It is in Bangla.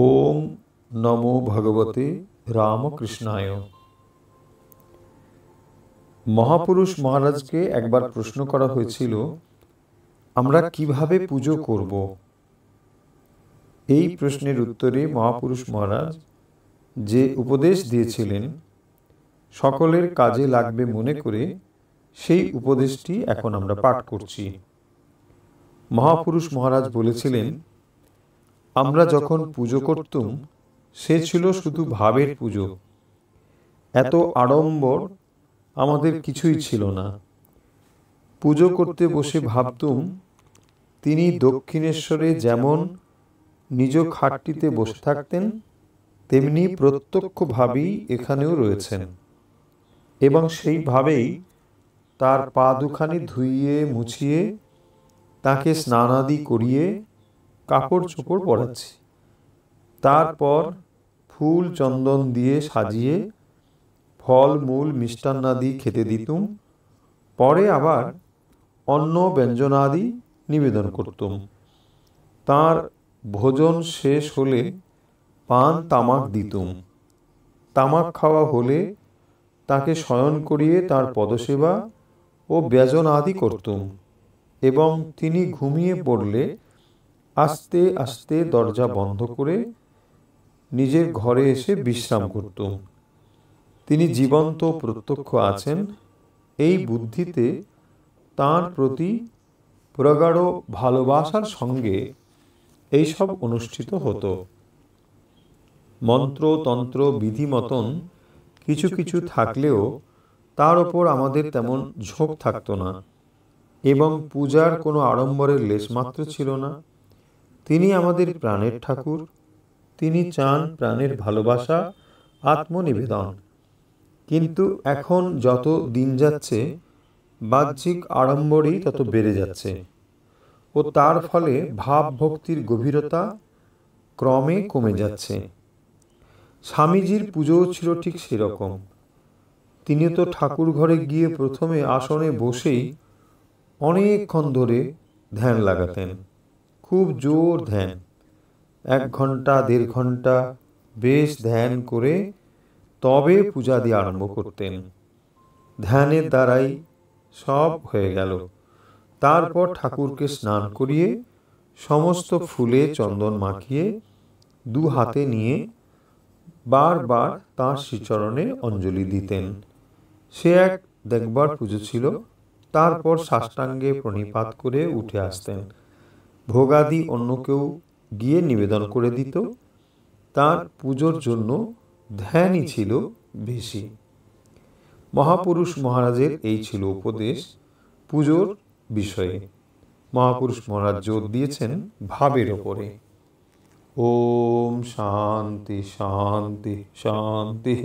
ওম নমো ভগবতে রামকৃষ্ণায়। মহাপুরুষ মহারাজকে একবার প্রশ্ন করা হয়েছিল, আমরা কিভাবে পুজো করব? এই প্রশ্নের উত্তরে মহাপুরুষ মহারাজ যে উপদেশ দিয়েছিলেন, সকলের কাজে লাগবে মনে করে সেই উপদেশটি এখন আমরা পাঠ করছি। মহাপুরুষ মহারাজ বলেছিলেন, আমরা যখন পুজো করতুম সে ছিল শুধু ভাবের পুজো। এত আড়ম্বর আমাদের কিছুই ছিল না। পুজো করতে বসে ভাবতুম, তিনি দক্ষিণেশ্বরে যেমন নিজ খাটটিতে বসে থাকতেন, তেমনি প্রত্যক্ষভাবেই এখানেও রয়েছেন, এবং সেইভাবেই তার পা দুখানি ধুইয়ে মুছিয়ে তাকে স্নানাদি করিয়ে কাপড় চোপড় পরাচ্ছি। তারপর ফুল চন্দন দিয়ে সাজিয়ে ফল মূল মিষ্টান্নাদি খেতে দিতুম। পরে আবার অন্ন ব্যঞ্জনাদি নিবেদন করতুম। তার ভোজন শেষ হলে পান তামাক দিতুম। তামাক খাওয়া হলে তাকে শয়ন করিয়ে তার পদসেবা ও ব্যজন আদি করতুম, এবং তিনি ঘুমিয়ে পড়লে আস্তে আস্তে দরজা বন্ধ করে নিজের ঘরে এসে বিশ্রাম করতুম। তিনি জীবন্ত প্রত্যক্ষ আছেন, এই বুদ্ধিতে তাঁর প্রতি প্রগাঢ় ভালোবাসার সঙ্গে এইসব অনুষ্ঠিত হতো। মন্ত্র তন্ত্র বিধি মতন কিছু কিছু থাকলেও তার ওপর আমাদের তেমন ঝোঁক থাকতো না, এবং পূজার কোনো আড়ম্বরের লেশমাত্র ছিল না। তিনি আমাদের প্রাণের ঠাকুর। তিনি চান প্রাণের ভালোবাসা, আত্মনিবেদন। কিন্তু এখন যত দিন যাচ্ছে, বাহ্যিক আড়ম্বরই তত বেড়ে যাচ্ছে, ও তার ফলে ভাব ভক্তির গভীরতা ক্রমে কমে যাচ্ছে। স্বামীজির পুজোও ছিল ঠিক সেরকম। তিনি তো ঠাকুর ঘরে গিয়ে প্রথমে আসনে বসেই অনেকক্ষণ ধরে ধ্যান লাগাতেন, খুব জোর ধ্যান। 1 ঘন্টা 1.5 ঘন্টা বেশ ধ্যান করে তবে পূজাদি আরম্ভ করতেন। ধ্যানের দ্বারাই সব হয়ে গেল। তারপর ঠাকুরকে স্নান করিয়ে সমস্ত ফুলে চন্দন মাখিয়ে 2 হাতে নিয়ে বারবার তাঁর শ্রীচরণে অঞ্জলি দিতেন। সে এক দেখবার পুজো ছিল। তারপর সাষ্টাঙ্গে প্রণিপাত করে উঠে আসতেন। ভোগাদি অন্য কেউ গিয়ে নিবেদন করে দিত। তার পুজোর জন্য ধ্যানই ছিল বেশি। মহাপুরুষ মহারাজের এই ছিল উপদেশ পুজোর বিষয়ে। মহাপুরুষ মহারাজ জোর দিয়েছেন ভাবের ওপরে। ওম শান্তি শান্তি শান্তি।